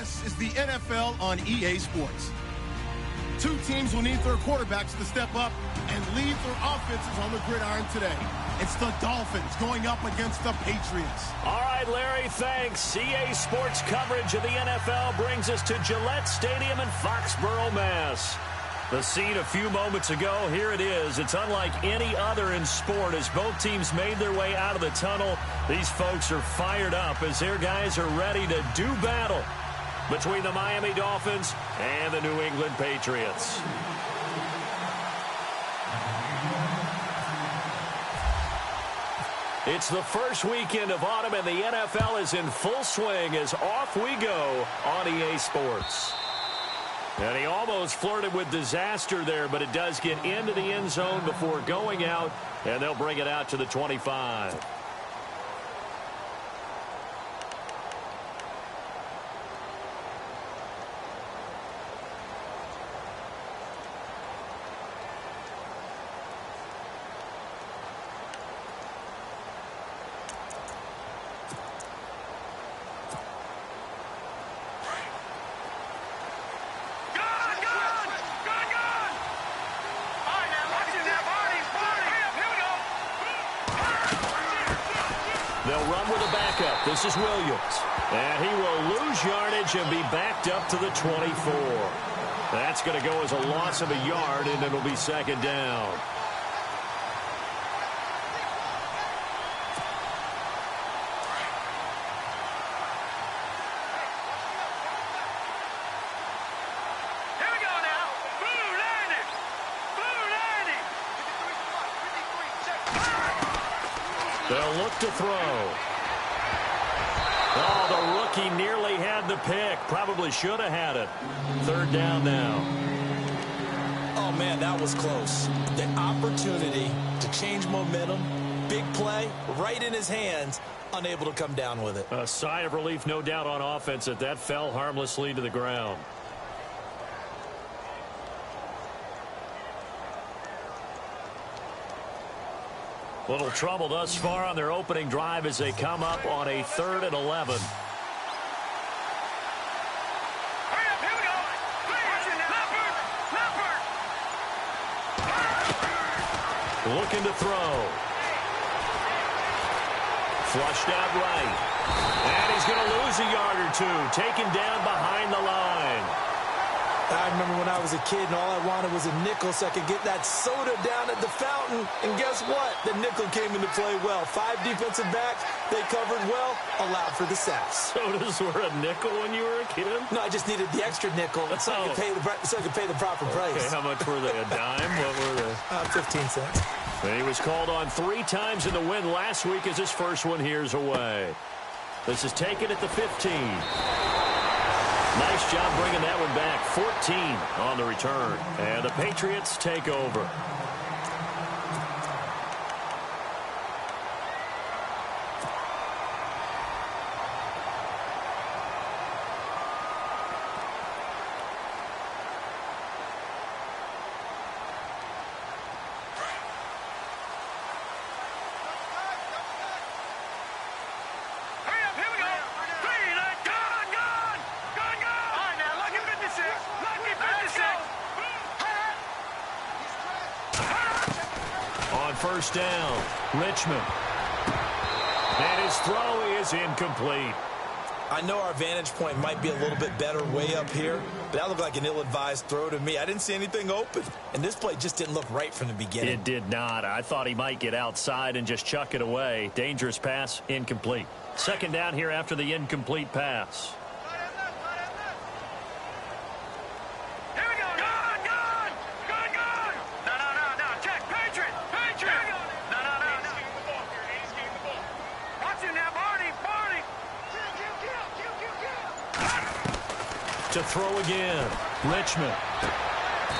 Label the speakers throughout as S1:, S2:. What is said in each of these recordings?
S1: This is the NFL on EA Sports. Two teams will need their quarterbacks to step up and lead their offenses on the gridiron today. It's the Dolphins going up against the Patriots.
S2: All right, Larry, thanks. EA Sports coverage of the NFL brings us to Gillette Stadium in Foxborough, Mass. The scene a few moments ago, here it is. It's unlike any other in sport as both teams made their way out of the tunnel. These folks are fired up as their guys are ready to do battle between the Miami Dolphins and the New England Patriots. It's the first weekend of autumn, and the NFL is in full swing as off we go on EA Sports. And he almost flirted with disaster there, but it does get into the end zone before going out, and they'll bring it out to the 25. This is Williams, and he will lose yardage and be backed up to the 24. That's going to go as a loss of a yard, and it'll be second down.
S3: Here we go now.
S2: They'll look to throw. Oh, the rookie nearly had the pick. Probably should have had it. Third down now.
S4: Oh, man, that was close. The opportunity to change momentum, big play, right in his hands, unable to come down with it.
S2: A sigh of relief, no doubt, on offense that that fell harmlessly to the ground. Little trouble thus far on their opening drive as they come up on a 3rd and 11. Looking to throw. Flushed out right. And he's going to lose a yard or two. Taken down behind the line.
S4: I remember when I was a kid and all I wanted was a nickel so I could get that soda down at the fountain. And guess what? The nickel came into play well. 5 defensive backs, they covered well, allowed for the sacks.
S2: Sodas were a nickel when you were a kid?
S4: No, I just needed the extra nickel so I could pay the proper price.
S2: Okay, how much were they? A dime? What were they?
S4: 15 cents.
S2: And he was called on 3 times in the win last week as his first one here's away. This is taken at the 15. Nice job bringing that one back. 14 on the return. And the Patriots take over. First down, Richmond. And his throw is incomplete.
S4: I know our vantage point might be a little bit better way up here, but that looked like an ill-advised throw to me. I didn't see anything open, and this play just didn't look right from the beginning.
S2: It did not. I thought he might get outside and just chuck it away. Dangerous pass, incomplete. Second down here after the incomplete pass. To throw again, Richmond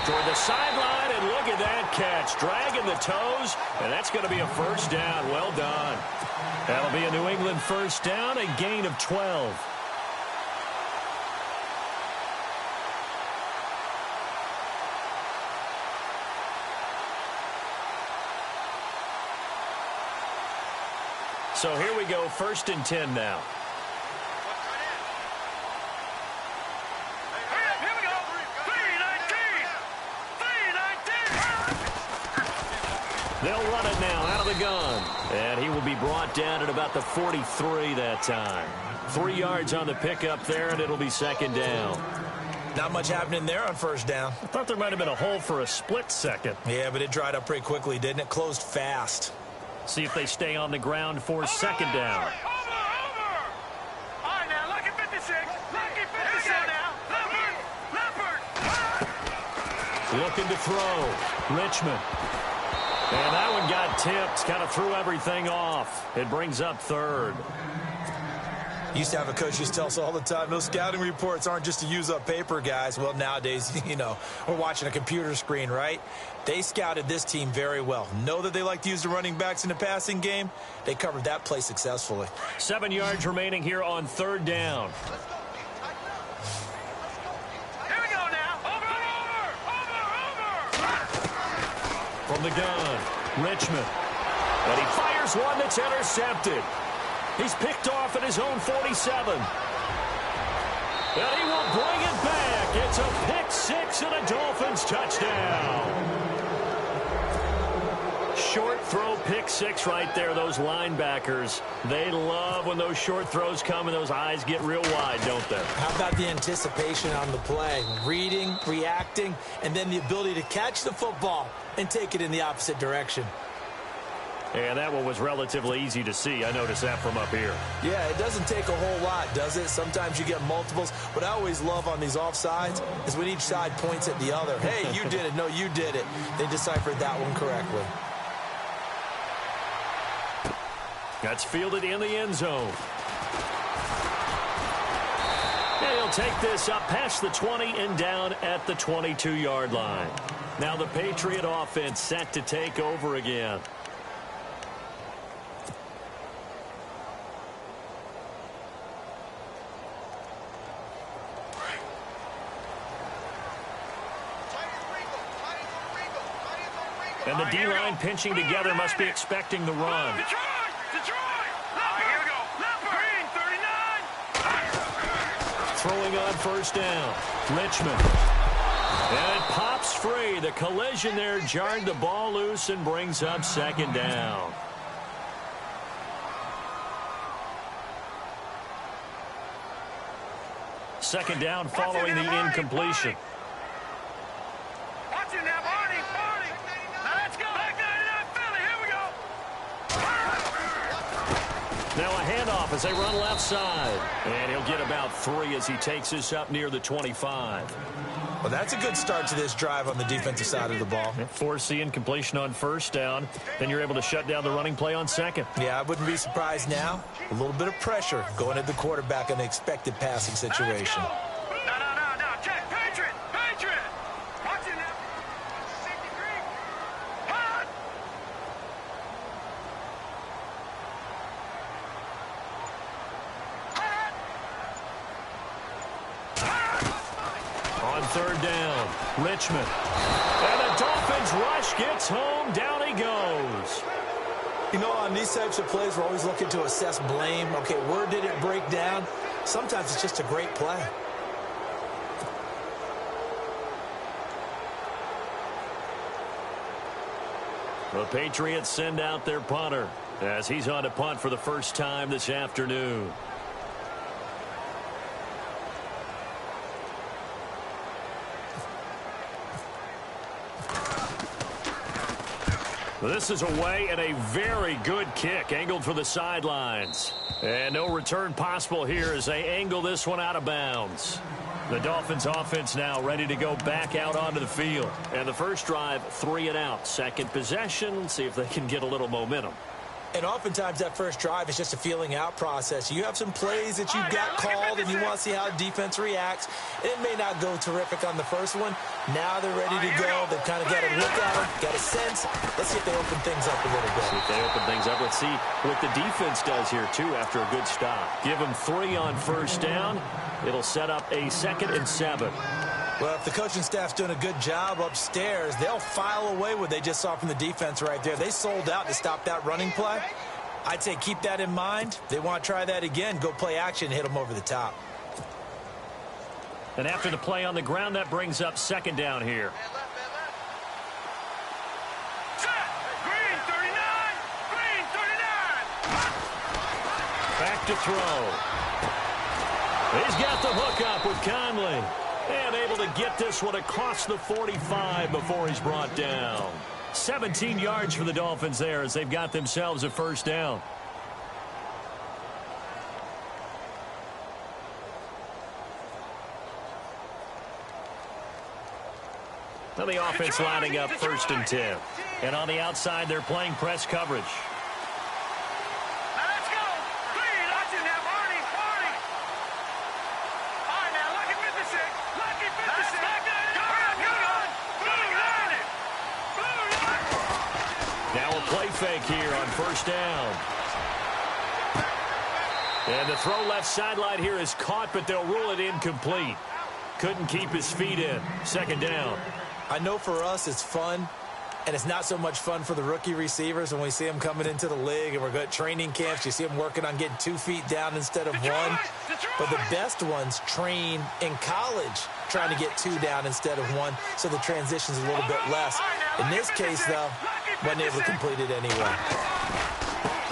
S2: toward the sideline, and look at that catch, dragging the toes, and that's going to be a first down. Well done. That'll be a New England first down, a gain of 12. So here we go, 1st and 10 now. They'll run it now out of the gun. And he will be brought down at about the 43 that time. 3 yards on the pickup there, and it'll be second down.
S4: Not much happening there on first down.
S2: I thought there might have been a hole for a split second.
S4: Yeah, but it dried up pretty quickly, didn't it? Closed fast.
S2: See if they stay on the ground for second down.
S3: Over! All right, now, lucky 56. Lucky 56 now. Leopard!
S2: Looking to throw. Richmond. And that one got tipped. Kind of threw everything off. It brings up third.
S4: Used to have a coach used to tell us all the time, those scouting reports aren't just to use up paper, guys. Well, nowadays, we're watching a computer screen, right? They scouted this team very well. Know that they like to use the running backs in the passing game. They covered that play successfully.
S2: 7 yards remaining here on third down.
S3: Here we go now. Over!
S2: From the gun, Richmond. And he fires one that's intercepted. He's picked off at his own 47. And he will bring it back. It's a pick six and a Dolphins touchdown. Short throw pick six right there. Those linebackers, they love when those short throws come and those eyes get real wide, don't they?
S4: How about the anticipation on the play? Reading, reacting, and then the ability to catch the football and take it in the opposite direction.
S2: And that one was relatively easy to see. I noticed that from up here.
S4: Yeah, it doesn't take a whole lot, does it? Sometimes you get multiples. What I always love on these offsides is when each side points at the other. Hey, you did it. No, you did it. They deciphered that one correctly.
S2: That's fielded in the end zone. And he'll take this up past the 20 and down at the 22-yard line. Now the Patriot offense set to take over again. And the D-line pinching together must be expecting the run.
S3: Detroit! Leopard! Here we go. Leopard! Green, 39!
S2: Throwing on first down. Richmond. And it pops free. The collision there jarred the ball loose and brings up second down. Second down following the incompletion.
S3: Watch it now, Barney! Now let's go! Back 99 Philly, here we go!
S2: Now a handoff as they run left side. And he'll get about 3 as he takes this up near the 25.
S4: Well, that's a good start to this drive on the defensive side of the ball.
S2: Force the incompletion on first down. Then you're able to shut down the running play on second.
S4: Yeah, I wouldn't be surprised now. A little bit of pressure going at the quarterback in an expected passing situation.
S3: No, check, Patriot! Watch it now! 63! Hot!
S2: On third down, Richmond. And the Dolphins rush gets home. Down he goes.
S4: On these types of plays, we're always looking to assess blame. Okay, where did it break down? Sometimes it's just a great play.
S2: The Patriots send out their punter as he's on to punt for the first time this afternoon. This is away and a very good kick angled for the sidelines. And no return possible here as they angle this one out of bounds. The Dolphins offense now ready to go back out onto the field. And the first drive, 3 and out. Second possession, see if they can get a little momentum.
S4: And oftentimes that first drive is just a feeling out process. You have some plays that you got called and you want to see how defense reacts. It may not go terrific on the first one. Now they're ready to go. They've kind of got a look at them, got a sense. Let's see if they open things up a little bit.
S2: See if they open things up. Let's see what the defense does here, too, after a good stop. Give them 3 on first down. It'll set up a 2nd and 7.
S4: Well, if the coaching staff's doing a good job upstairs, they'll file away what they just saw from the defense right there. They sold out to stop that running play. I'd say keep that in mind. They want to try that again. Go play action, hit them over the top.
S2: And after the play on the ground, that brings up second down here.
S3: Set! Green,
S2: to throw. He's got the hook up with Conley. And able to get this one across the 45 before he's brought down. 17 yards for the Dolphins there as they've got themselves a first down. Now the offense lining up 1st and 10. And on the outside, they're playing press coverage.
S3: Now let's go. Green, that's in there, Barney. All right, now, lucky 56. Lucky 56.
S2: Now a play fake here on 1st down. And the throw left sideline here is caught, but they'll rule it incomplete. Couldn't keep his feet in. 2nd down.
S4: I know for us it's fun, and it's not so much fun for the rookie receivers when we see them coming into the league and we're good training camps. You see them working on getting 2 feet down instead of 1. But the best ones train in college trying to get 2 down instead of 1, so the transition's a little bit less. In this case, though, wasn't able to complete it anyway.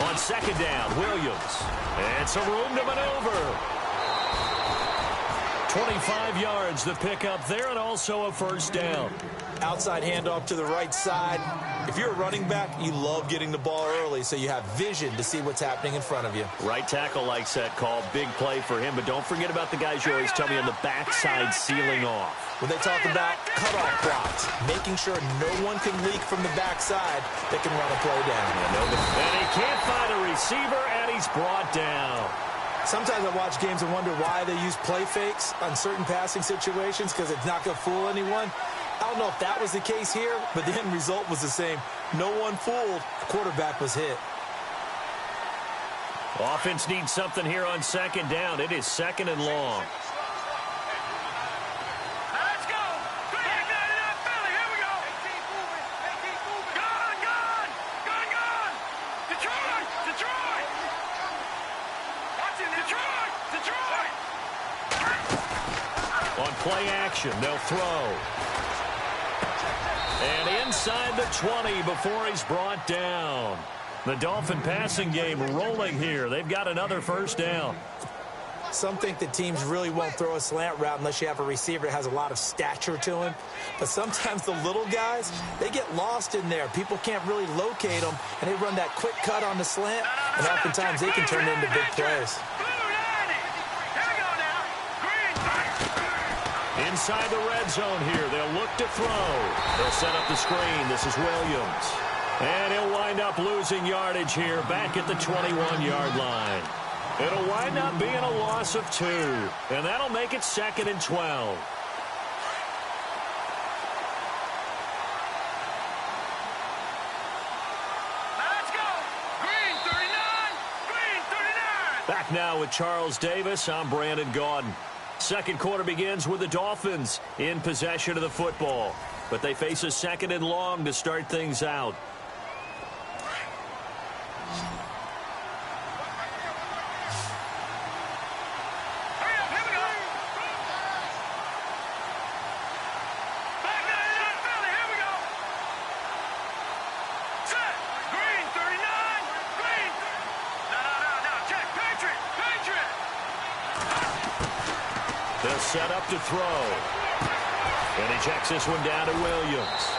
S2: On 2nd down, Williams. And some room to maneuver. 25 yards the pickup there, and also a 1st down.
S4: Outside handoff to the right side. If you're a running back, you love getting the ball early so you have vision to see what's happening in front of you.
S2: Right tackle likes that call. Big play for him, but don't forget about the guys you always tell me on the backside sealing off.
S4: When they talk about cutoff blocks, making sure no one can leak from the backside that can run a play down.
S2: And he can't find a receiver, and he's brought down.
S4: Sometimes I watch games and wonder why they use play fakes on certain passing situations, because it's not going to fool anyone. I don't know if that was the case here, but the end result was the same. No one fooled. The quarterback was hit.
S2: Offense needs something here on 2nd down. It is 2nd and long.
S3: Let's go. Back down in that belly. Here we go. Gone. Detroit. Watch it, Detroit.
S2: On play action, they'll throw. And inside the 20 before he's brought down. The Dolphin passing game rolling here. They've got another 1st down.
S4: Some think that teams really won't throw a slant route unless you have a receiver that has a lot of stature to him. But sometimes the little guys, they get lost in there. People can't really locate them, and they run that quick cut on the slant, and oftentimes they can turn into big plays.
S2: Inside the red zone here, they'll look to throw. They'll set up the screen. This is Williams. And he'll wind up losing yardage here back at the 21-yard line. It'll wind up being a loss of 2, and that'll make it 2nd and 12.
S3: Let's go. Green 39.
S2: Back now with Charles Davis. I'm Brandon Gaudin. 2nd quarter begins with the Dolphins in possession of the football. But they face a 2nd and long to start things out.
S3: Hurry up, here we go. Back down in that belly. Here we go. Set. Green 39. No. Check. Patriot.
S2: They'll set up to throw. And he checks this one down to Williams.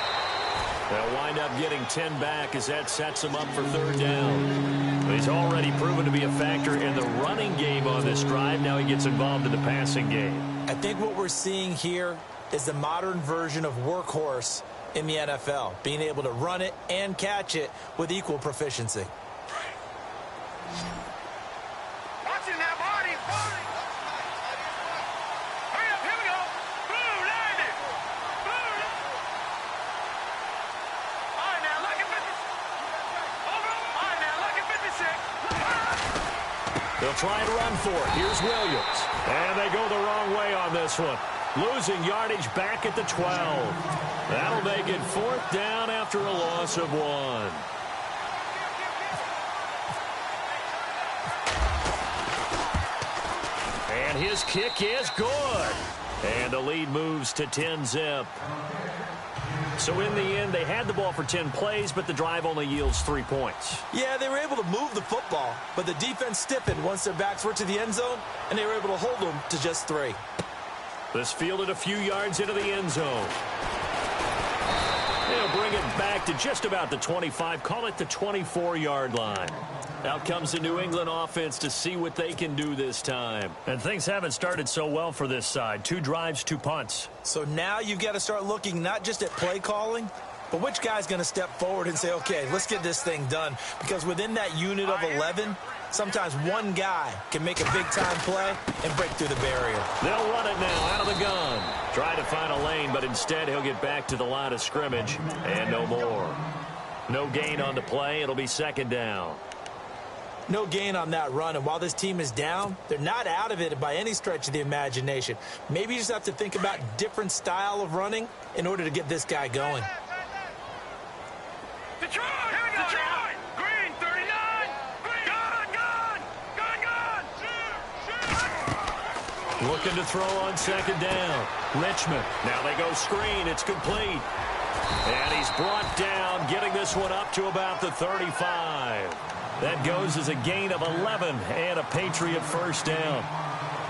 S2: They'll wind up getting 10 back as that sets him up for 3rd down. He's already proven to be a factor in the running game on this drive. Now he gets involved in the passing game.
S4: I think what we're seeing here is the modern version of workhorse in the NFL, being able to run it and catch it with equal proficiency.
S3: Watching that body. Hurry up, here we go. Boom, landed. Boom. All right, now, lucky 56. Over. All right, now, lucky 56.
S2: They'll try and run for it. Here's Williams. And they go the wrong way on this one. Losing yardage back at the 12. That'll make it 4th down after a loss of 1. And his kick is good. And the lead moves to 10-zip. So in the end, they had the ball for 10 plays, but the drive only yields 3 points.
S4: Yeah, they were able to move the football, but the defense stiffened once their backs were to the end zone, and they were able to hold them to just 3.
S2: This fielded a few yards into the end zone. They'll bring it back to just about the 25, call it the 24-yard line. Out comes the New England offense to see what they can do this time. And things haven't started so well for this side. 2 drives, 2 punts.
S4: So now you've got to start looking not just at play calling, but which guy's going to step forward and say, okay, let's get this thing done. Because within that unit of 11, sometimes one guy can make a big-time play and break through the barrier.
S2: They'll run it now out of the gun. Try to find a lane, but instead he'll get back to the line of scrimmage. And no more. No gain on the play. It'll be 2nd down.
S4: No gain on that run, and while this team is down, they're not out of it by any stretch of the imagination. Maybe you just have to think about different style of running in order to get this guy going.
S3: Detroit! Here we go! Detroit! Green, 39! Green! Gun!
S2: Looking to throw on 2nd down. Richmond. Now they go screen. It's complete. And he's brought down, getting this one up to about the 35. That goes as a gain of 11 and a Patriot 1st down.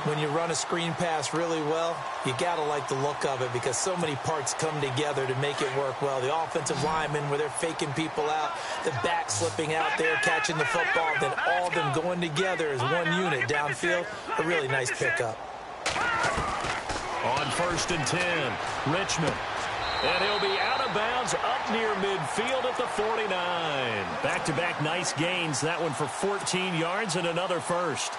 S4: When you run a screen pass really well, you got to like the look of it because so many parts come together to make it work well. The offensive linemen, where they're faking people out, the back slipping out there, catching the football, then all of them going together as one unit downfield, a really nice pickup.
S2: On 1st and 10, Richmond. And he'll be out of bounds up near midfield at the 49. Back-to-back nice gains. That one for 14 yards and another first.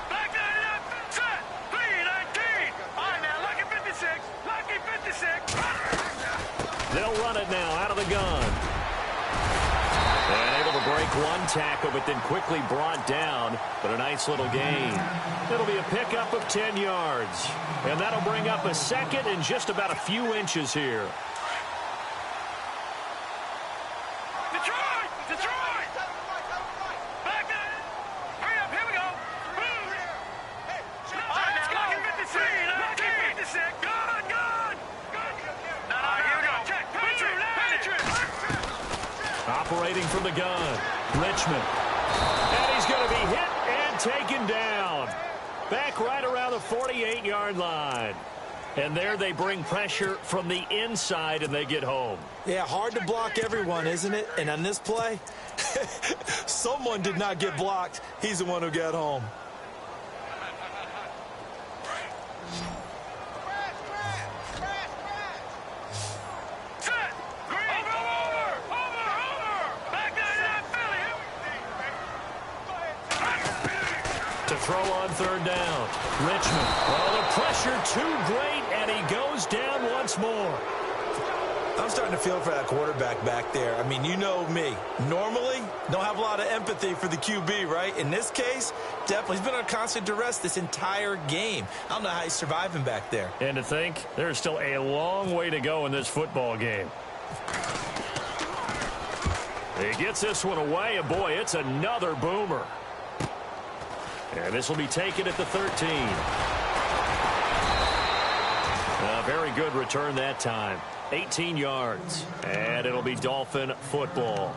S3: Back 99, set, 319. All right, now, lucky 56, lucky 56.
S2: They'll run it now out of the gun. And able to break one tackle, but then quickly brought down. But a nice little gain. It'll be a pickup of 10 yards. And that'll bring up a 2nd and just about a few inches here.
S3: Detroit! Detroit! Back there! Hurry up, here we go! All right, now, lucky 56, lucky 56. Gun! All right, here we go. Check. Patriot!
S2: Operating from the gun, Richmond. And he's going to be hit and taken down. Back right around the 48-yard line. And there they bring pressure from the inside, and they get home.
S4: Yeah, hard to block everyone, isn't it? And on this play, someone did not get blocked. He's the one who got home.
S3: Set! Green! Over! Back there, that Philly!
S2: To throw on 3rd down, Richmond. Oh, the pressure too great, and he goes down once more.
S4: I'm starting to feel for that quarterback back there. I mean, you know me. Normally, don't have a lot of empathy for the QB, right? In this case, definitely. He's been on constant duress this entire game. I don't know how he's surviving back there.
S2: And to think, there's still a long way to go in this football game. He gets this one away, and boy, it's another boomer. And this will be taken at the 13. A very good return that time. 18 yards. And it'll be Dolphin football.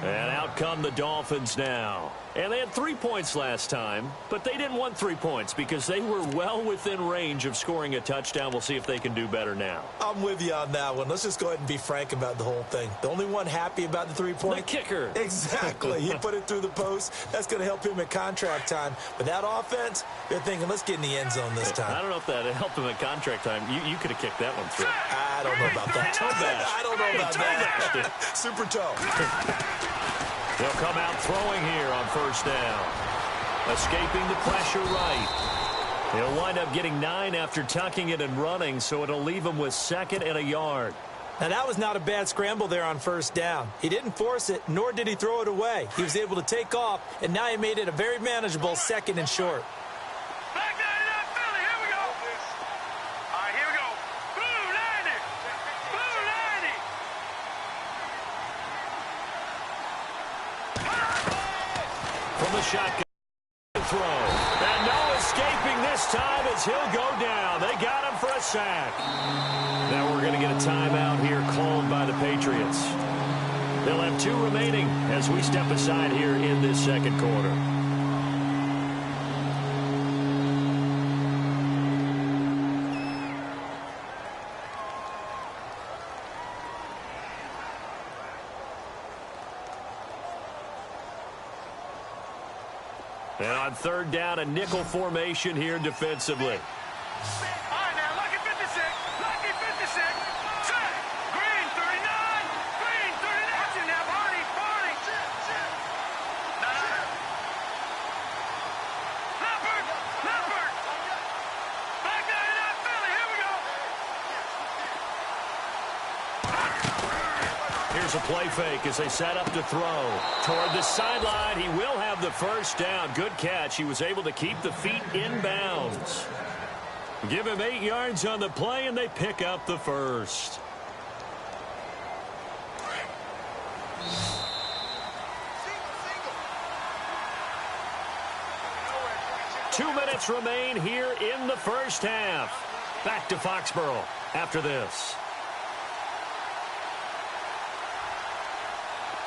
S2: And out come the Dolphins now. And they had 3 points last time, but they didn't want 3 points because they were well within range of scoring a touchdown. We'll see if they can do better now.
S4: I'm with you on that one. Let's just go ahead and be frank about the whole thing. The only one happy about the 3-point?
S2: The kicker.
S4: Exactly. He put it through the post. That's going to help him at contract time. But that offense, they're thinking, let's get in the end zone this time.
S2: I don't know if that helped him at contract time. You could have kicked that one through.
S4: I don't know about that.
S2: Toe bash.
S4: I don't know about that. Super toe.
S2: They'll come out throwing here on 1st down. Escaping the pressure right. He'll wind up getting 9 after tucking it and running, so it'll leave him with 2nd and a yard.
S4: Now, that was not a bad scramble there on 1st down. He didn't force it, nor did he throw it away. He was able to take off, and now he made it a very manageable 2nd and short.
S3: Back there, that Philly, here we go! All right, here we go. Blue 90! Blue 90!
S2: shotgun throw. And no escaping this time as he'll go down. They got him for a sack. Now we're going to get a timeout here called by the Patriots. They'll have 2 remaining as we step aside here in this second quarter. And on third down, a nickel formation here defensively.
S3: All right, now, lucky 56. Lucky 56. Set. Green, 39. Green, 39. Watch it now, Barney. Barney. Leopard. Leopard. Back 99, Philly. Here we go.
S2: Here's a play fake as they set up to throw. Toward the sideline, he will have the first down. Good catch. He was able to keep the feet in bounds. Give him 8 yards on the play, and they pick up the first. Two minutes remain here in the first half. Back to Foxborough after this.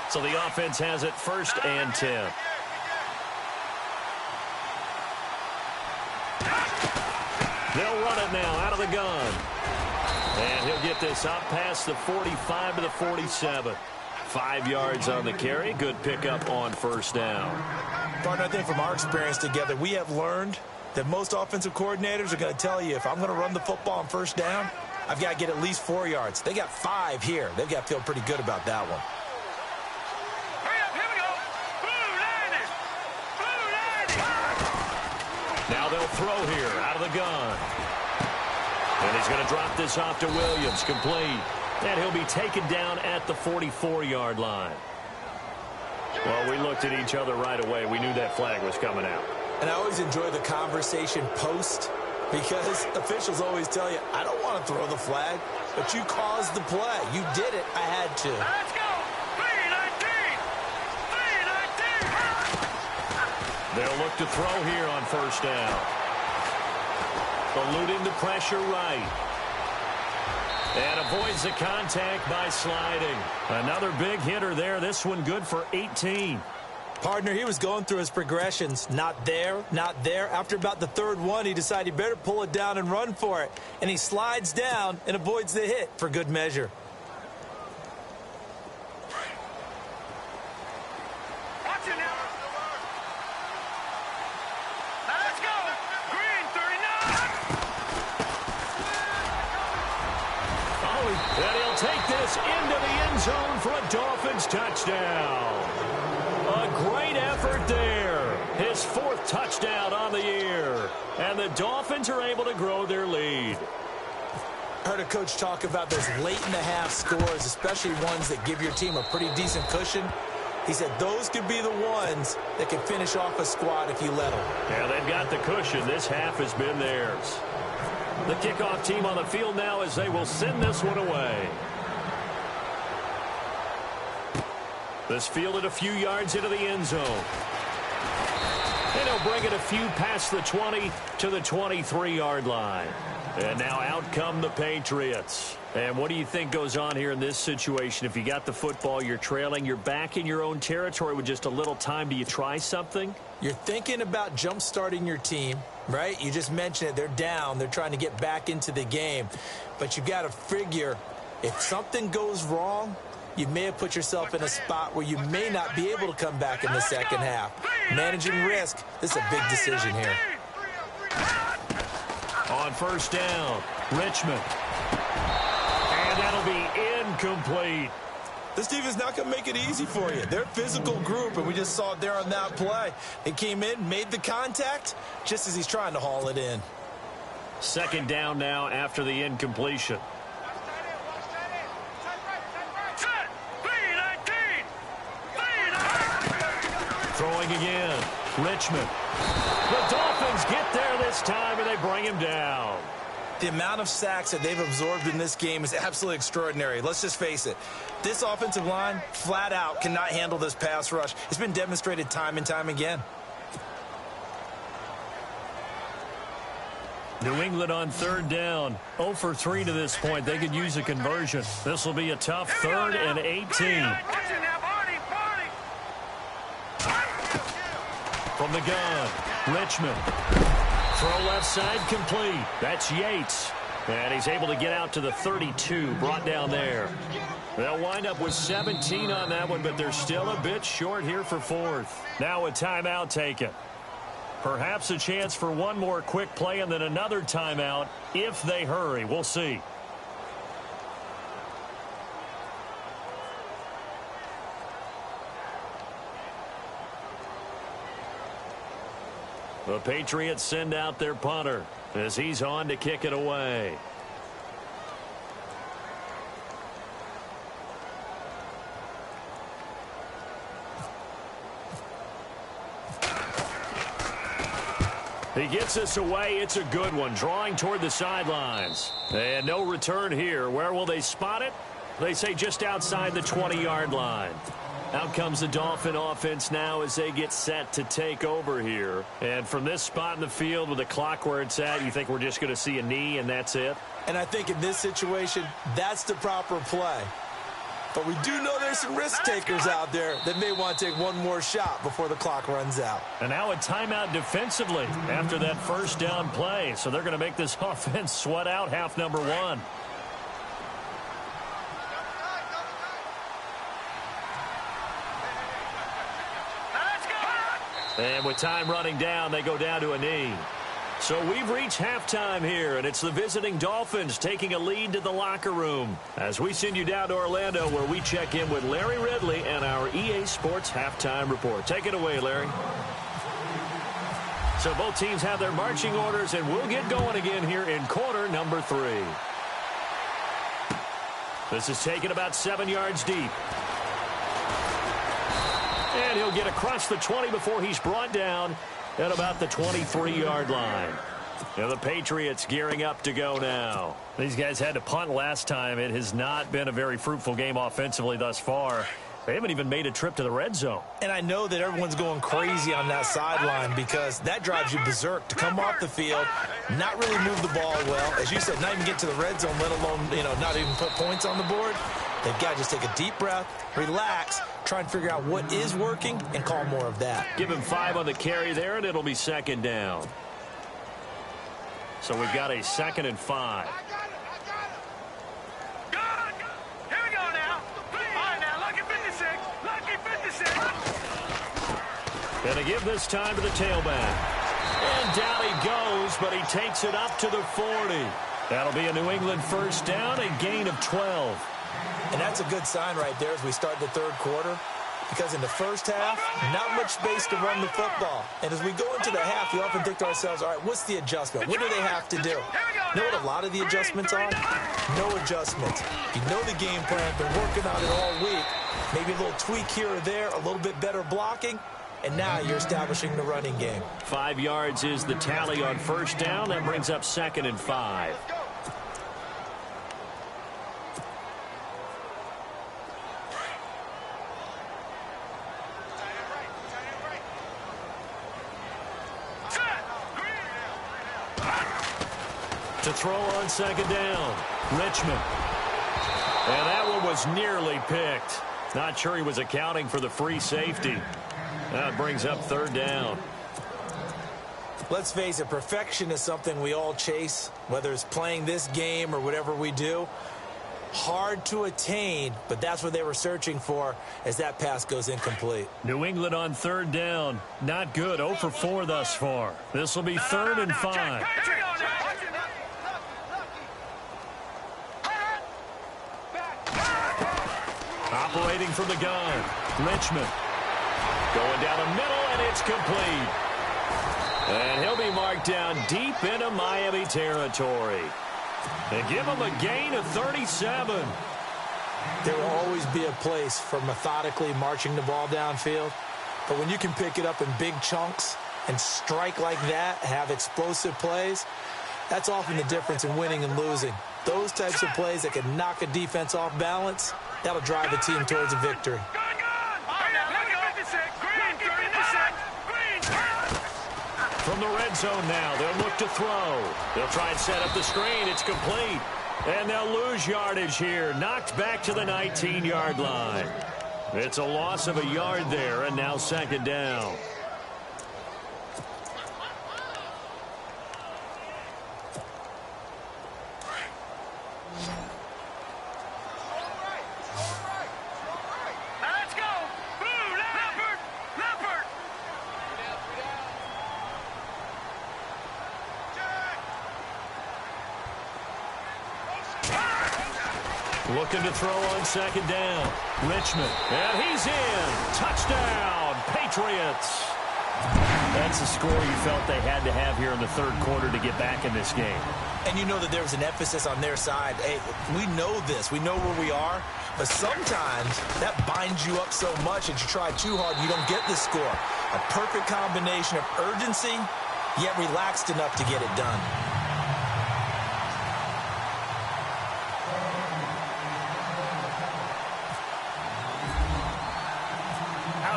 S2: So the offense has it 1st and 10. They'll run it now out of the gun. And he'll get this up past the 45 to the 47. 5 yards on the carry. Good pickup on 1st down.
S4: Partner, I think from our experience together, we have learned that most offensive coordinators are going to tell you, if I'm going to run the football on 1st down, I've got to get at least 4 yards. They got 5 here. They've got to feel pretty good about that one.
S2: Now they'll throw here out of the gun. And he's going to drop this off to Williams, complete. And he'll be taken down at the 44-yard line. Well, we looked at each other right away. We knew that flag was coming out.
S4: And I always enjoy the conversation post, because officials always tell you, I don't want to throw the flag, but you caused the play. You did it. I had to.
S3: Let's go. 3-19. 3-19.
S2: They'll look to throw here on 1st down. Eluding the pressure right. And avoids the contact by sliding. Another big hitter there. This one good for 18.
S4: Partner, he was going through his progressions. Not there, not there. After about the 3rd one, he decided he better pull it down and run for it. And he slides down and avoids the hit for good measure.
S3: Watch it now. Now let's go. Green, 39.
S2: And he'll take this into the end zone for a Dolphins touchdown. A great effort there. His 4th touchdown on the year. And the Dolphins are able to grow their lead.
S4: Heard a coach talk about those late-in-the-half scores, especially ones that give your team a pretty decent cushion. He said those could be the ones that can finish off a squad if you let them.
S2: Yeah, they've got the cushion. This half has been theirs. The kickoff team on the field now as they will send this one away. This fielded a few yards into the end zone. And he'll bring it a few past the 20 to the 23-yard line. And now out come the Patriots. And what do you think goes on here in this situation? If you got the football, you're trailing, you're back in your own territory with just a little time. Do you try something?
S4: You're thinking about jump-starting your team, right? You just mentioned it. They're down. They're trying to get back into the game. But you got to figure, if something goes wrong, you may have put yourself in a spot where you may not be able to come back in the second half. Managing risk, this is a big decision here.
S2: On 1st down, Richmond. And that'll be incomplete.
S4: This team is not going to make it easy for you. They're a physical group, and we just saw it there on that play. They came in, made the contact, just as he's trying to haul it in.
S2: 2nd down now after the incompletion. Throwing again, Richmond. The Dolphins get there this time, and they bring him down.
S4: The amount of sacks that they've absorbed in this game is absolutely extraordinary. Let's just face it. This offensive line, flat out, cannot handle this pass rush. It's been demonstrated time and time again.
S2: New England on third down. 0 for 3 to this point. They could use a conversion. This will be a tough 3rd and 18. From the gun, Richmond. Throw left side complete. That's Yates. And he's able to get out to the 32, brought down there. They'll wind up with 17 on that one, but they're still a bit short here for 4th. Now a timeout taken. Perhaps a chance for one more quick play and then another timeout if they hurry. We'll see. The Patriots send out their punter as he's on to kick it away. He gets us away. It's a good one. Drawing toward the sidelines. And no return here. Where will they spot it? They say just outside the 20-yard line. Out comes the Dolphin offense now as they get set to take over here. And from this spot in the field with the clock where it's at, you think we're just going to see a knee and that's it?
S4: And I think in this situation, that's the proper play. But we do know there's some risk takers out there that may want to take one more shot before the clock runs out.
S2: And now a timeout defensively after that first down play. So they're going to make this offense sweat out half number 1. And with time running down, they go down to a knee. So we've reached halftime here, and it's the visiting Dolphins taking a lead to the locker room as we send you down to Orlando where we check in with Larry Ridley and our EA Sports Halftime Report. Take it away, Larry. So both teams have their marching orders, and we'll get going again here in quarter number 3. This is taken about 7 yards deep. And he'll get across the 20 before he's brought down at about the 23-yard line. Now the Patriots gearing up to go now. These guys had to punt last time. It has not been a very fruitful game offensively thus far. They haven't even made a trip to the red zone.
S4: And I know that everyone's going crazy on that sideline because that drives you berserk to come off the field, not really move the ball well. As you said, not even get to the red zone, let alone, not even put points on the board. They've got to just take a deep breath, relax, try and figure out what is working, and call more of that.
S2: Give him 5 on the carry there, and it'll be second down. So we've got a 2nd and 5.
S3: Here we go now. All right, now, lucky 56. Lucky 56.
S2: Gonna give this time to the tailback. And down he goes, but he takes it up to the 40. That'll be a New England first down, a gain of 12.
S4: And that's a good sign right there as we start the third quarter. Because in the first half, not much space to run the football. And as we go into the half, we often think to ourselves, all right, what's the adjustment? What do they have to do? You know what a lot of the adjustments are? No adjustments. You know the game plan. Been working on it all week. Maybe a little tweak here or there, a little bit better blocking. And now you're establishing the running game.
S2: 5 yards is the tally on first down. That brings up 2nd and 5. To throw on second down, Richmond. And that one was nearly picked. Not sure he was accounting for the free safety. That brings up 3rd down.
S4: Let's face it, perfection is something we all chase, whether it's playing this game or whatever we do. Hard to attain, but that's what they were searching for as that pass goes incomplete.
S2: New England on 3rd down. Not good. 0 for 4 thus far. This will be 3rd and 5. Operating from the gun, Richmond. Going down the middle, and it's complete. And he'll be marked down deep into Miami territory. And give him a gain of 37.
S4: There will always be a place for methodically marching the ball downfield. But when you can pick it up in big chunks and strike like that, have explosive plays, that's often the difference in winning and losing. Those types of plays that can knock a defense off balance, that'll drive a team towards a victory.
S2: From From the red zone now, they'll look to throw. They'll try and set up the screen. It's complete. And they'll lose yardage here. Knocked back to the 19-yard line. It's a loss of a yard there, and now second down. Looking to throw on second down. Richmond. And he's in. Touchdown, Patriots. That's the score you felt they had to have here in the third quarter to get back in this game.
S4: And you know that there was an emphasis on their side. Hey, we know this. We know where we are. But sometimes that binds you up so much that you try too hard, you don't get the score. A perfect combination of urgency, yet relaxed enough to get it done.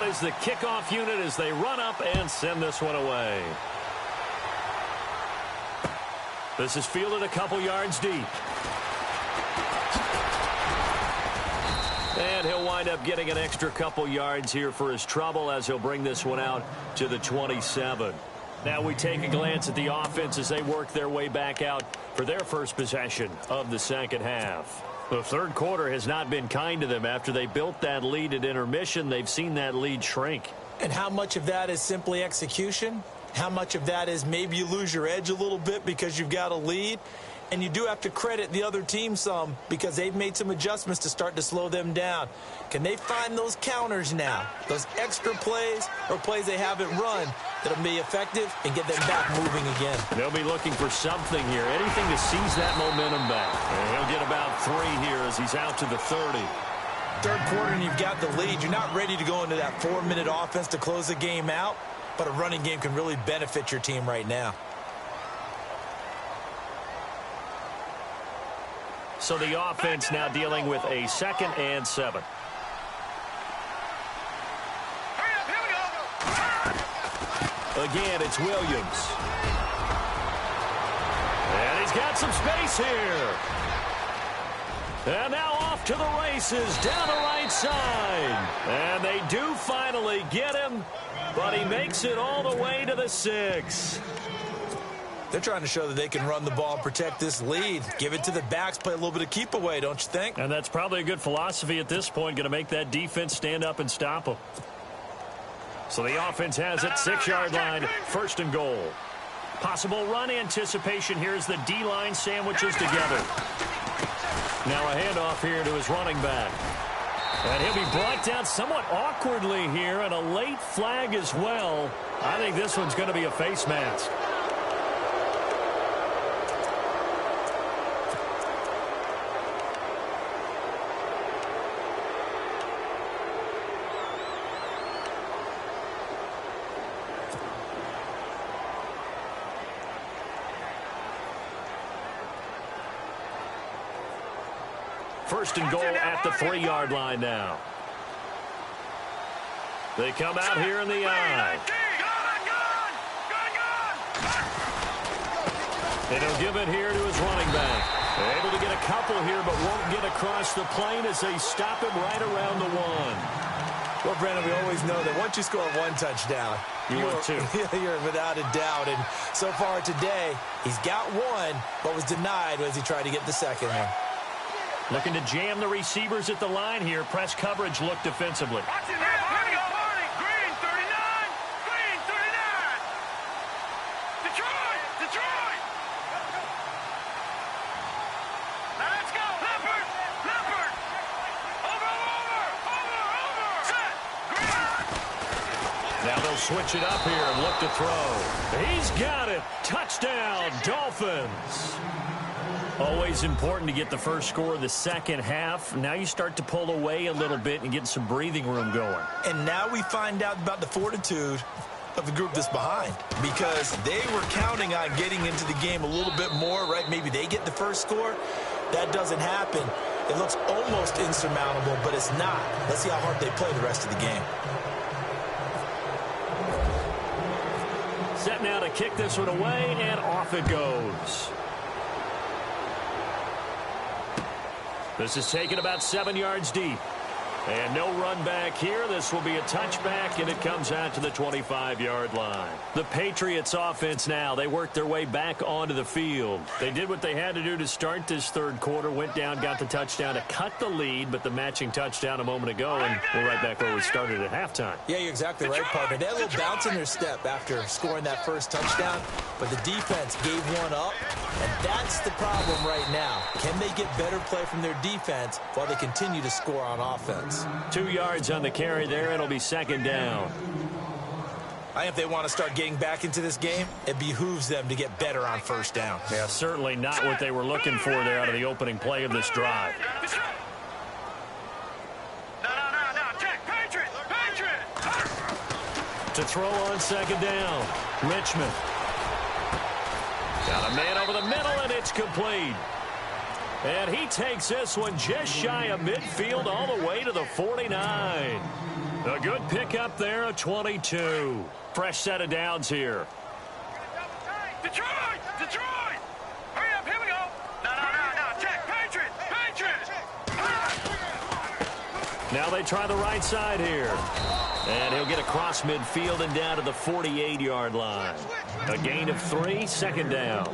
S2: Is the kickoff unit as they run up and send this one away. This is fielded a couple yards deep. And he'll wind up getting an extra couple yards here for his trouble as he'll bring this one out to the 27. Now we take a glance at the offense as they work their way back out for their first possession of the second half. The third quarter has not been kind to them. After they built that lead at intermission, they've seen that lead shrink.
S4: And how much of that is simply execution? How much of that is maybe you lose your edge a little bit because you've got a lead? And you do have to credit the other team some because they've made some adjustments to start to slow them down. Can they find those counters now, those extra plays or plays they haven't run that'll be effective and get them back moving again?
S2: They'll be looking for something here, anything to seize that momentum back. And he'll get about 3 here as he's out to the 30.
S4: Third quarter and you've got the lead. You're not ready to go into that 4-minute offense to close the game out, but a running game can really benefit your team right now.
S2: So the offense now dealing with a 2nd and 7. Again, it's Williams. And he's got some space here. And now off to the races down the right side. And they do finally get him, but he makes it all the way to the 6.
S4: They're trying to show that they can run the ball and protect this lead. Give it to the backs, play a little bit of keep away, don't you think?
S2: And that's probably a good philosophy at this point, going to make that defense stand up and stop them. So the offense has it, 6-yard line, 1st and goal. Possible run anticipation here as the D-line sandwiches together. Now a handoff here to his running back. And he'll be brought down somewhat awkwardly here, and a late flag as well. I think this one's going to be a face mask. First and goal at the 3-yard line now. They come out here in the I. And he'll give it here to his running back. Able to get a couple here, but won't get across the plane as they stop him right around the 1.
S4: Well, Brandon, we always know that once you score 1 touchdown, you're without a doubt. And so far today, he's got 1, but was denied as he tried to get the second one.
S2: Looking to jam the receivers at the line here. Press coverage look defensively.
S3: Green 39. Green 39. Detroit. Now let's go. Leopard. Over. Set. Green.
S2: Now they'll switch it up here and look to throw. He's got it. Touchdown, Dolphins. Always important to get the first score of the second half. Now you start to pull away a little bit and get some breathing room going.
S4: And now we find out about the fortitude of the group that's behind, because they were counting on getting into the game a little bit more, right? Maybe they get the first score. That doesn't happen. It looks almost insurmountable, but it's not. Let's see how hard they play the rest of the game.
S2: Set now to to kick this one away, and off it goes. This is taken about 7 yards deep. And no run back here. This will be a touchback, and it comes out to the 25-yard line. The Patriots offense now, they worked their way back onto the field. They did what they had to do to start this third quarter, went down, got the touchdown to cut the lead, but the matching touchdown a moment ago, and we're right back where we started at halftime.
S4: Yeah, you're exactly right, partner. They had a little bounce in their step after scoring that first touchdown, but the defense gave one up, and that's the problem right now. Can they get better play from their defense while they continue to score on offense?
S2: 2 yards on the carry there. It'll be second down.
S4: I think if they want to start getting back into this game, it behooves them to get better on first down.
S2: Yeah, certainly not what they were looking for there out of the opening play of this drive. To throw on second down, Richmond. Got a man over the middle, and it's complete. And he takes this one just shy of midfield all the way to the 49. A good pickup there, a 22. Fresh set of downs here.
S3: Detroit! Detroit! Hurry up, here we go! No, check, Patriots!
S2: Now they try the right side here. And he'll get across midfield and down to the 48-yard line. A gain of 3, second down.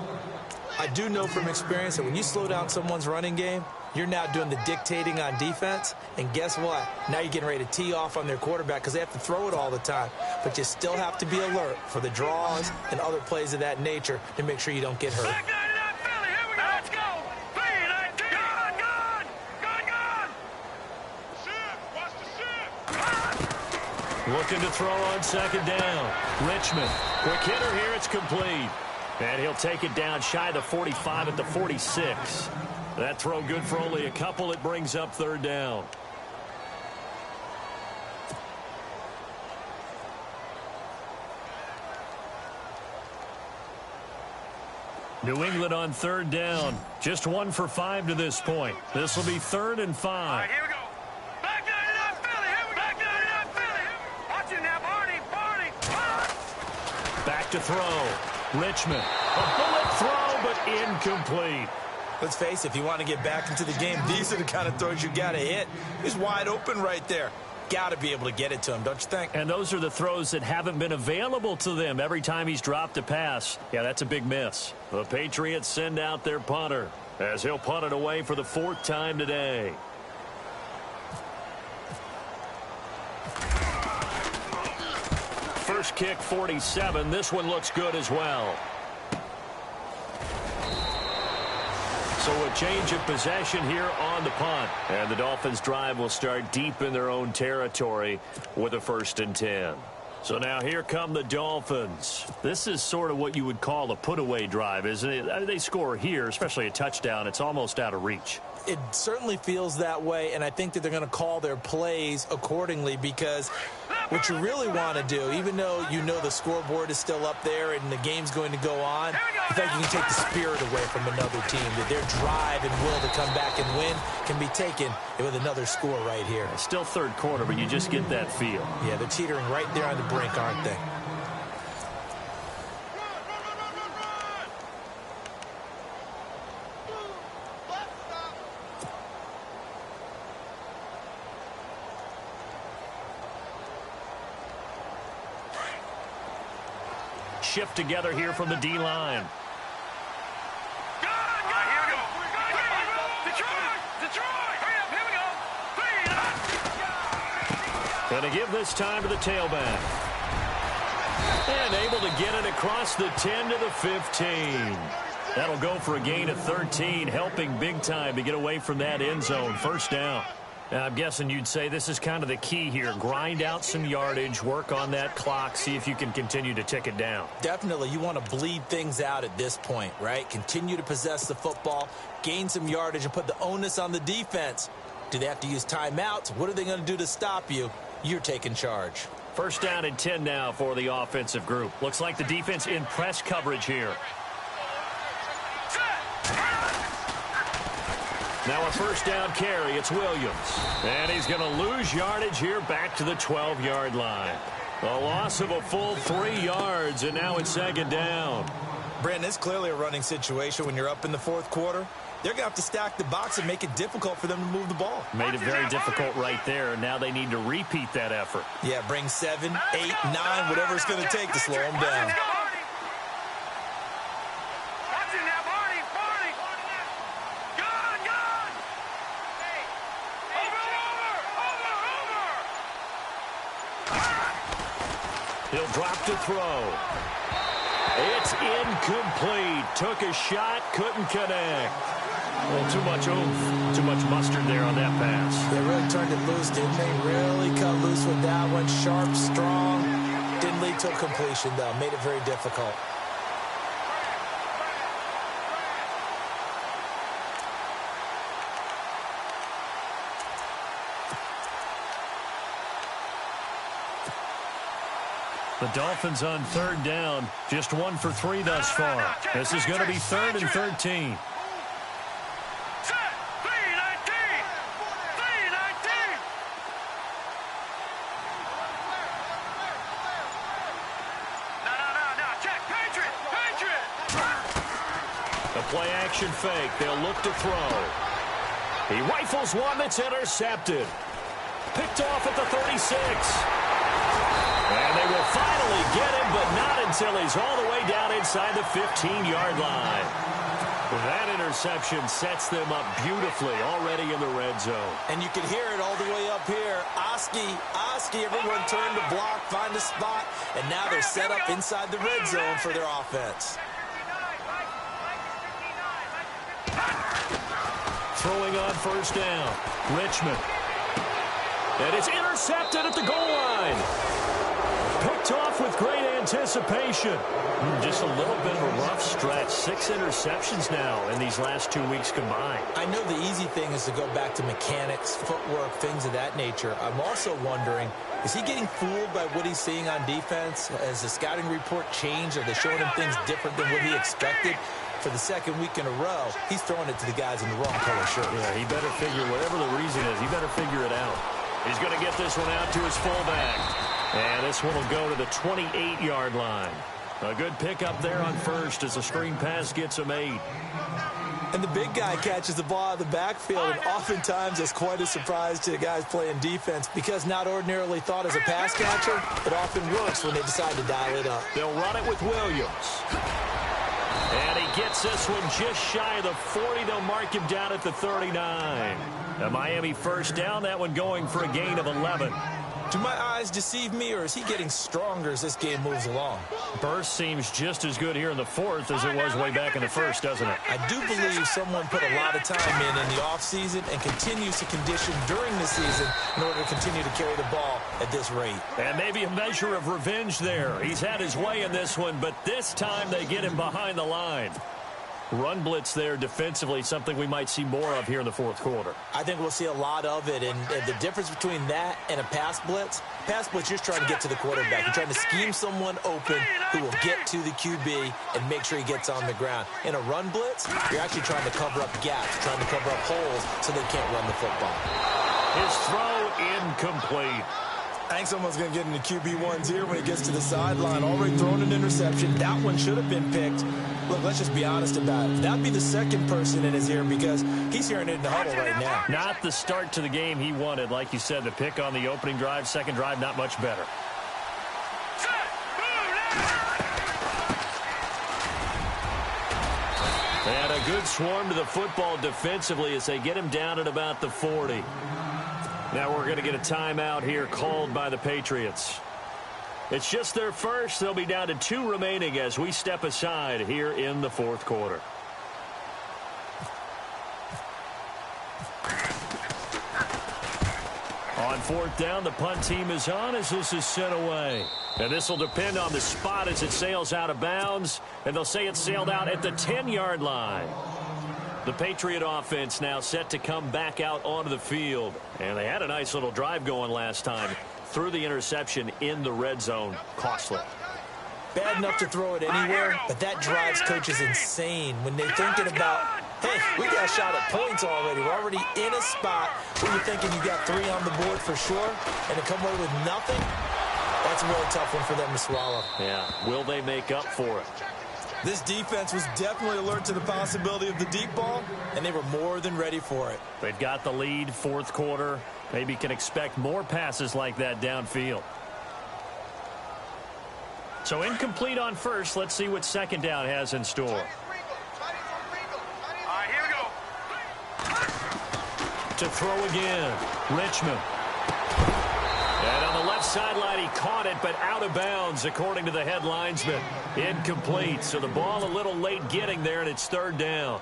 S4: I do know from experience that when you slow down someone's running game, you're now doing the dictating on defense. And guess what? Now you're getting ready to tee off on their quarterback because they have to throw it all the time. But you still have to be alert for the draws and other plays of that nature to make sure you don't get hurt.
S3: Here we go. Let's go. Gone.
S2: Looking to throw on second down. Richmond. Quick hitter here. It's complete. And he'll take it down shy of the 45 at the 46. That throw good for only a couple. It brings up third down. New England on third down. Just 1 for 5 to this point. This will be 3rd and 5.
S3: All right, here we go. Back down to that Philly. Here we go. Back down to that Philly. Watch it now, Barney.
S2: Back to throw. Richmond. A bullet throw, but incomplete.
S4: Let's face it, if you want to get back into the game, these are the kind of throws you got to hit. He's wide open right there. Got to be able to get it to him, don't you think?
S2: And those are the throws that haven't been available to them every time he's dropped a pass. Yeah, that's a big miss. The Patriots send out their punter as he'll punt it away for the 4th time today. First kick, 47. This one looks good as well. So a change of possession here on the punt. And the Dolphins' drive will start deep in their own territory with a 1st and 10. So now here come the Dolphins. This is sort of what you would call a put-away drive, isn't it? I mean, they score here, especially a touchdown. It's almost out of reach.
S4: It certainly feels that way, and I think that they're going to call their plays accordingly because what you really want to do, even though you know the scoreboard is still up there and the game's going to go on, I think you can take the spirit away from another team, that their drive and will to come back and win can be taken with another score right here.
S2: It's still third quarter, but you just get that feel.
S4: Yeah, they're teetering right there on the brink, aren't they?
S2: Shift together here from the D-line. Going to give this time to the tailback. And able to get it across the 10 to the 15. That'll go for a gain of 13, helping big time to get away from that end zone. First down. Now, I'm guessing you'd say this is kind of the key here. Grind out some yardage, work on that clock, see if you can continue to tick it down.
S4: Definitely. You want to bleed things out at this point, right? Continue to possess the football, gain some yardage, and put the onus on the defense. Do they have to use timeouts? What are they going to do to stop you? You're taking charge.
S2: First down and 10 now for the offensive group. Looks like the defense in press coverage here. Now a first down carry. It's Williams. And he's going to lose yardage here back to the 12-yard line. A loss of a full 3 yards, and now it's second down.
S4: Brandon, it's clearly a running situation when you're up in the fourth quarter. They're going to have to stack the box and make it difficult for them to move the ball.
S2: Made it very difficult right there, and now they need to repeat that effort.
S4: Yeah, bring 7, 8, 9, whatever it's going to take to slow them down.
S2: He'll drop to throw. It's incomplete. Took a shot, couldn't connect. Well, too much oomph, too much mustard there on that pass.
S4: They really turned it loose, didn't they? Really cut loose with that one. Sharp, strong. Didn't lead to a completion, though. Made it very difficult.
S2: The Dolphins on third down, just 1 for 3 thus far. This is going to be 3rd and 13. The play action fake. They'll look to throw. He rifles one that's intercepted. Picked off at the 36. And they will finally get him, but not until he's all the way down inside the 15-yard line. That interception sets them up beautifully already in the red zone.
S4: And you can hear it all the way up here. Oski, everyone turned to block, find a spot, and now they're set up inside the red zone for their offense.
S2: Throwing on first down, Richmond. And it's intercepted at the goal line. Picked off with great anticipation. Just a little bit of a rough stretch. 6 interceptions now in these last 2 weeks combined.
S4: I know the easy thing is to go back to mechanics, footwork, things of that nature. I'm also wondering, is he getting fooled by what he's seeing on defense? Has the scouting report changed? Are they showing him things different than what he expected? For the second week in a row, he's throwing it to the guys in the wrong color shirts.
S2: Yeah, he better figure, whatever the reason is, he better figure it out. He's going to get this one out to his fullback. And this one will go to the 28-yard line. A good pickup there on first as the screen pass gets him 8.
S4: And the big guy catches the ball out of the backfield, and oftentimes it's quite a surprise to the guys playing defense because not ordinarily thought as a pass catcher, it often works when they decide to dial it up.
S2: They'll run it with Williams. And he gets this one just shy of the 40. They'll mark him down at the 39. A Miami first down, that one going for a gain of 11.
S4: Do my eyes deceive me, or is he getting stronger as this game moves along?
S2: Burst seems just as good here in the fourth as it was way back in the first, doesn't it?
S4: I do believe someone put a lot of time in the offseason and continues to condition during the season in order to continue to carry the ball at this rate.
S2: And maybe a measure of revenge there. He's had his way in this one, but this time they get him behind the line. Run blitz there defensively, something we might see more of here in the fourth quarter.
S4: I think we'll see a lot of it, and the difference between that and a pass blitz, you're just trying to get to the quarterback. You're trying to scheme someone open who will get to the QB and make sure he gets on the ground. In a run blitz, you're actually trying to cover up gaps, trying to cover up holes so they can't run the football.
S2: His throw incomplete.
S4: I think someone's going to get into QB1s here when he gets to the sideline. Already thrown an interception. That one should have been picked. Look, let's just be honest about it. That'd be the second person in his ear because he's hearing it in the huddle right now.
S2: Not the start to the game he wanted. Like you said, the pick on the opening drive, second drive, not much better. And a good swarm to the football defensively as they get him down at about the 40. Now we're going to get a timeout here called by the Patriots. It's just their first. They'll be down to 2 remaining as we step aside here in the fourth quarter. On fourth down, the punt team is on as this is sent away. And this will depend on the spot as it sails out of bounds. And they'll say it sailed out at the 10-yard line. The Patriot offense now set to come back out onto the field. And they had a nice little drive going last time. Through the interception in the red zone. Costly.
S4: Bad enough to throw it anywhere, but that drives coaches insane when they're thinking about, hey, we got a shot at points already. We're already in a spot where you're thinking you got 3 on the board for sure, and to come away with nothing, That's a really tough one for them to swallow.
S2: Yeah, will they make up for it?
S4: This defense was definitely alert to the possibility of the deep ball, and they were more than ready for it.
S2: They've got the lead, fourth quarter. Maybe can expect more passes like that downfield. So incomplete on first. Let's see what second down has in store.
S3: All right, here we go.
S2: To throw again, Richmond. And on the left sideline, he caught it, but out of bounds, according to the head linesman. Incomplete, so the ball a little late getting there, and it's third down.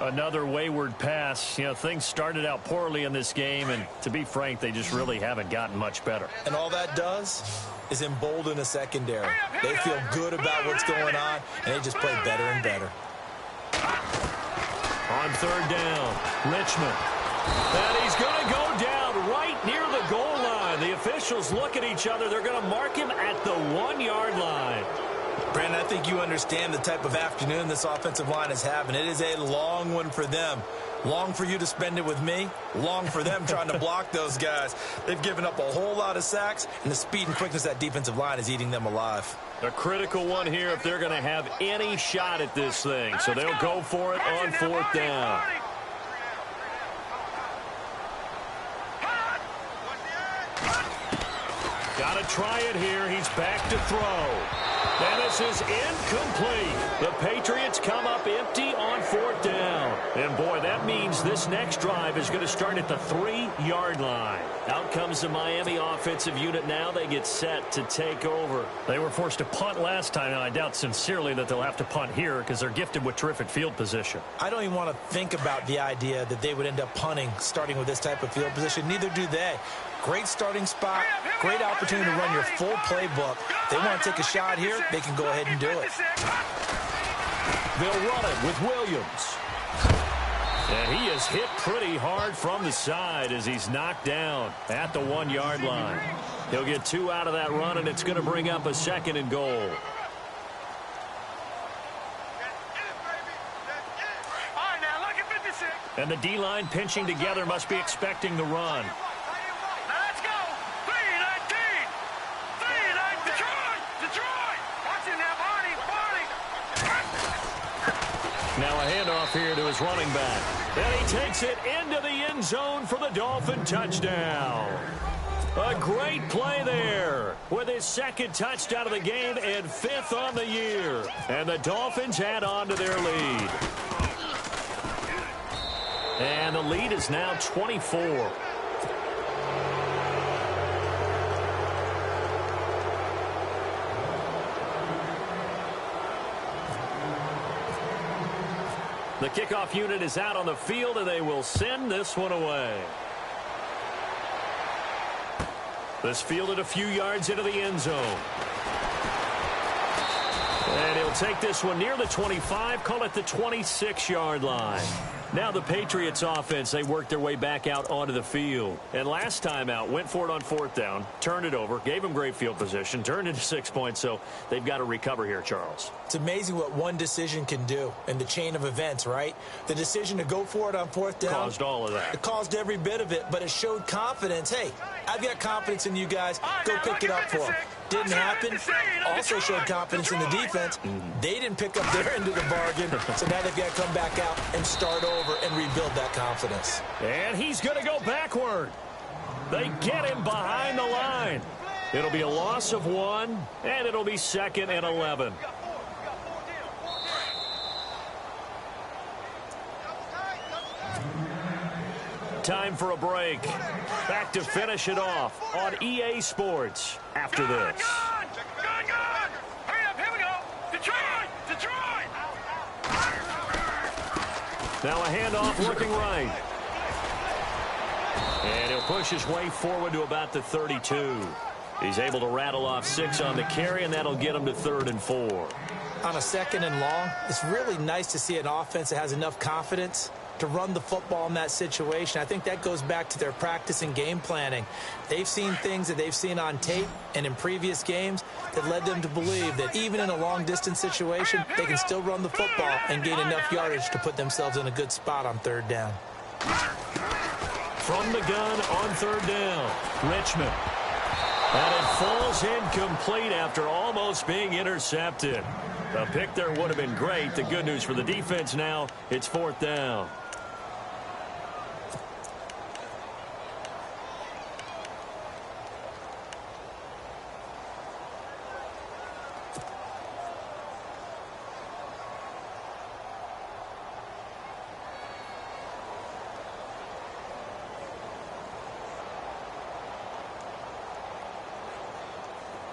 S2: Another wayward pass. You know, things started out poorly in this game, and to be frank, they just really haven't gotten much better.
S4: And all that does is embolden a secondary. They feel good about what's going on, and they just play better and better.
S2: On third down, Richmond. And he's going to go down right near the goal line. The officials look at each other. They're going to mark him at the 1-yard line.
S4: Brandon, I think you understand the type of afternoon this offensive line is having. It is a long one for them. Long for you to spend it with me. Long for them trying to block those guys. They've given up a whole lot of sacks, and the speed and quickness of that defensive line is eating them alive.
S2: A critical one here if they're going to have any shot at this thing. So they'll go for it on fourth down. Got to try it here. He's back to throw. And this is incomplete. The Patriots come up empty on fourth down. And, boy, that means this next drive is going to start at the 3-yard line. Out comes the Miami offensive unit now. They get set to take over. They were forced to punt last time, and I doubt sincerely that they'll have to punt here because they're gifted with terrific field position.
S4: I don't even want to think about the idea that they would end up punting starting with this type of field position. Neither do they. Great starting spot, great opportunity to run your full playbook. They want to take a shot here, they can go ahead and do it.
S2: They'll run it with Williams. And he is hit pretty hard from the side as he's knocked down at the 1-yard line. He'll get 2 out of that run, and it's going to bring up a 2nd and goal.
S3: All right, now look at 56.
S2: And the D-line pinching together must be expecting the run. Now a handoff here to his running back. And he takes it into the end zone for the Dolphin touchdown. A great play there with his 2nd touchdown of the game and 5th on the year. And the Dolphins add on to their lead. And the lead is now 24. The kickoff unit is out on the field, and they will send this one away. This fielded a few yards into the end zone. And he'll take this one near the 25, call it the 26-yard line. Now the Patriots offense, they worked their way back out onto the field. And last time out, went for it on fourth down, turned it over, gave them great field position, turned into 6 points, so they've got to recover here, Charles.
S4: It's amazing what one decision can do in the chain of events, right? The decision to go for it on fourth down
S2: caused all of that.
S4: It caused every bit of it, but it showed confidence. Hey, I've got confidence in you guys. Go pick it up for them. Didn't happen. Also showed confidence in the defense. They didn't pick up their end of the bargain, so now they've got to come back out and start over and rebuild that confidence.
S2: And he's going to go backward. They get him behind the line. It'll be a loss of 1, and it'll be 2nd and 11. Time for a break. Back to finish it off on EA Sports after this.
S3: Good. Hurry up, here we go. Detroit.
S2: Now a handoff working right. And he'll push his way forward to about the 32. He's able to rattle off 6 on the carry, and that'll get him to 3rd and 4.
S4: On a 2nd and long, it's really nice to see an offense that has enough confidence to run the football in that situation. I think that goes back to their practice and game planning. They've seen things that they've seen on tape and in previous games that led them to believe that even in a long-distance situation, they can still run the football and gain enough yardage to put themselves in a good spot on 3rd down.
S2: From the gun on 3rd down, Richmond. And it falls incomplete after almost being intercepted. A pick there would have been great. The good news for the defense now, it's 4th down.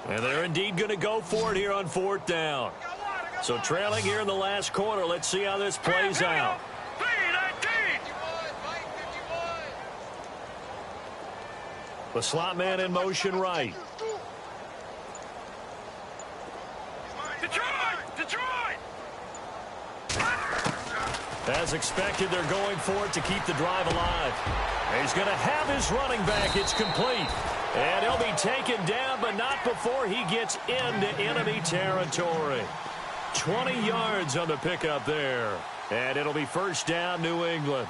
S2: And they're indeed going to go for it here on 4th down. So trailing here in the last quarter. Let's see how this plays out. The slot man in motion right.
S3: Detroit!
S2: As expected, they're going for it to keep the drive alive. He's going to have his running back. It's complete. And he'll be taken down, but not before he gets into enemy territory. 20 yards on the pickup there. And it'll be 1st down, New England.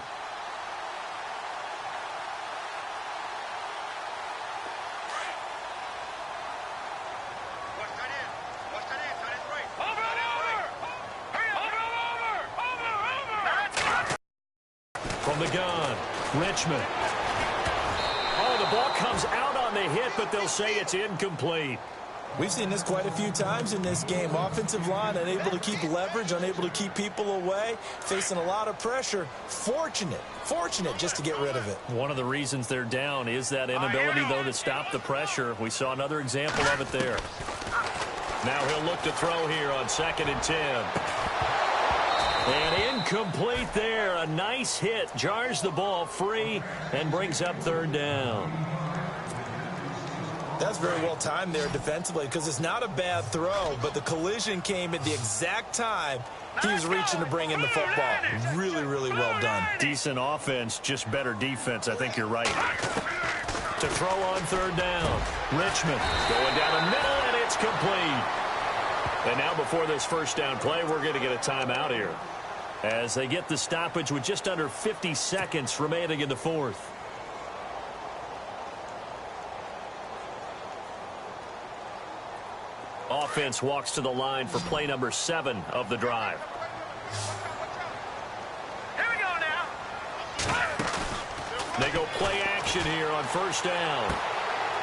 S2: From the gun, Richmond. Oh, the ball comes out on the hit, but they'll say it's incomplete.
S4: We've seen this quite a few times in this game. Offensive line unable to keep leverage, unable to keep people away, facing a lot of pressure. Fortunate just to get rid of it.
S2: One of the reasons they're down is that inability, though, to stop the pressure. We saw another example of it there. Now he'll look to throw here on 2nd and 10. And incomplete there. A nice hit. Jars the ball free and brings up 3rd down.
S4: That's very well timed there defensively because it's not a bad throw, but the collision came at the exact time he was reaching to bring in the football. Really, really well done.
S2: Decent offense, just better defense. I think you're right. To throw on 3rd down. Richmond going down the middle, and it's complete. And now before this 1st down play, we're going to get a timeout here as they get the stoppage with just under 50 seconds remaining in the 4th. Offense walks to the line for play number 7 of the drive.
S3: Here we go now.
S2: They go play action here on 1st down.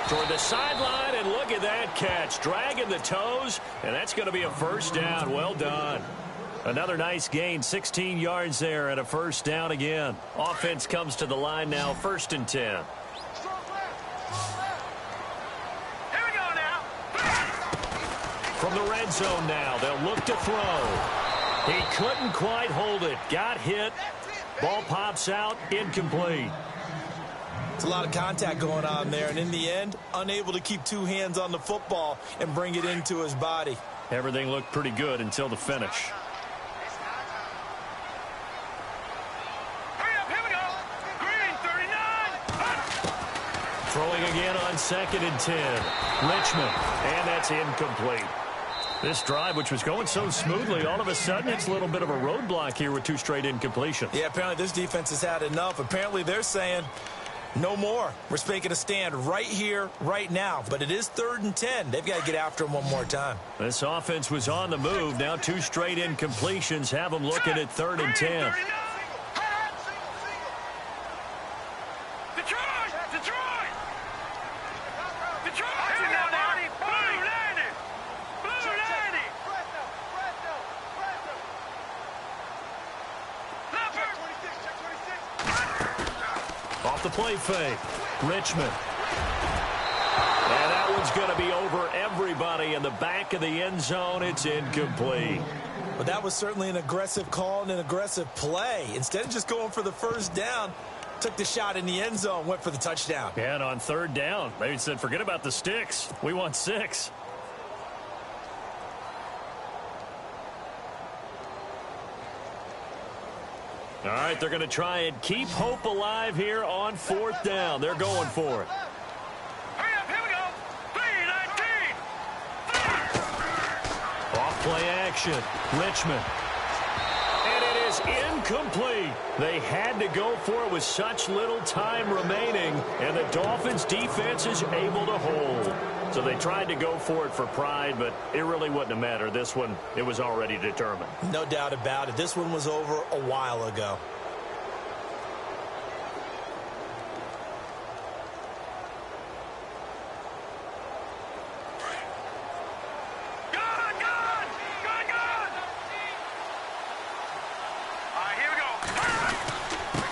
S2: Toward the sideline, and look at that catch. Dragging the toes, and that's going to be a 1st down. Well done. Another nice gain, 16 yards there, and a 1st down again. Offense comes to the line now, 1st and 10.
S3: Here we go now.
S2: From the red zone now, they'll look to throw. He couldn't quite hold it. Got hit. Ball pops out, incomplete.
S4: It's a lot of contact going on there, and in the end, unable to keep 2 hands on the football and bring it into his body.
S2: Everything looked pretty good until the finish.
S3: Hurry up, here we go. Green, 39.
S2: Throwing again on 2nd and 10. Richmond, and that's incomplete. This drive, which was going so smoothly, all of a sudden it's a little bit of a roadblock here with 2 straight incompletions.
S4: Yeah, apparently this defense has had enough. Apparently they're saying no more. We're making a stand right here, right now. But it is 3rd and 10. They've got to get after him one more time.
S2: This offense was on the move. Now 2 straight incompletions have them looking at 3rd and 10. Off the play fake. Richmond. And that one's going to be over everybody in the back of the end zone. It's incomplete.
S4: But that was certainly an aggressive call and an aggressive play. Instead of just going for the 1st down, took the shot in the end zone, went for the touchdown.
S2: Yeah, and on 3rd down, they said, forget about the sticks. We want 6. All right, they're going to try and keep hope alive here on 4th down. They're going for it.
S3: Hurry up, here we go. 3-19.
S2: Off play action. Richmond. And it is incomplete. They had to go for it with such little time remaining, and the Dolphins defense is able to hold. So they tried to go for it for pride, but it really wouldn't have mattered. This one, it was already determined.
S4: No doubt about it. This one was over a while ago.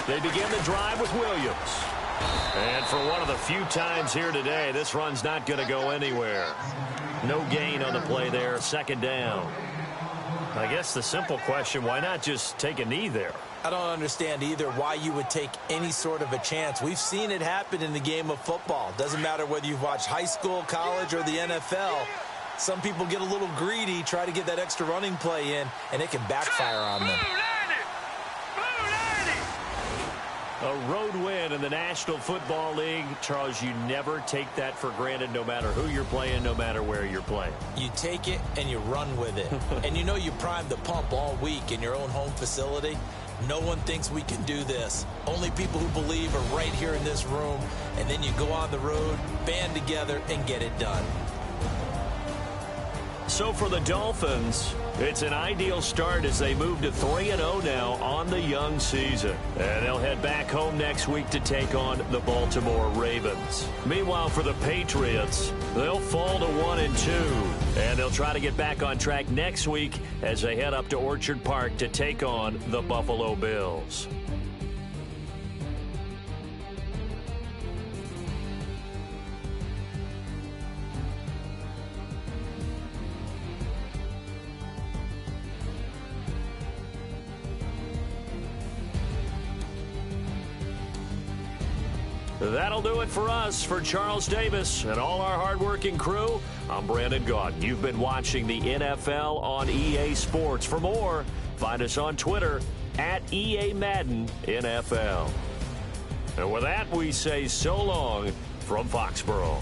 S2: They begin the drive with Williams. And for one of the few times here today, this run's not going to go anywhere. No gain on the play there, second down. I guess the simple question, why not just take a knee there?
S4: I don't understand either why you would take any sort of a chance. We've seen it happen in the game of football. Doesn't matter whether you've watched high school, college, or the NFL. Some people get a little greedy, try to get that extra running play in, and it can backfire on them.
S2: A road win in the National Football League. Charles, you never take that for granted no matter who you're playing, no matter where you're playing.
S4: You take it and you run with it. And you know you primed the pump all week in your own home facility. No one thinks we can do this. Only people who believe are right here in this room. And then you go on the road, band together, and get it done.
S2: So for the Dolphins, it's an ideal start as they move to 3-0 now on the young season. And they'll head back home next week to take on the Baltimore Ravens. Meanwhile, for the Patriots, they'll fall to 1-2. And they'll try to get back on track next week as they head up to Orchard Park to take on the Buffalo Bills. That'll do it for us. For Charles Davis and all our hardworking crew, I'm Brandon Gaudin. You've been watching the NFL on EA Sports. For more, find us on Twitter at EA Madden NFL. And with that, we say so long from Foxborough.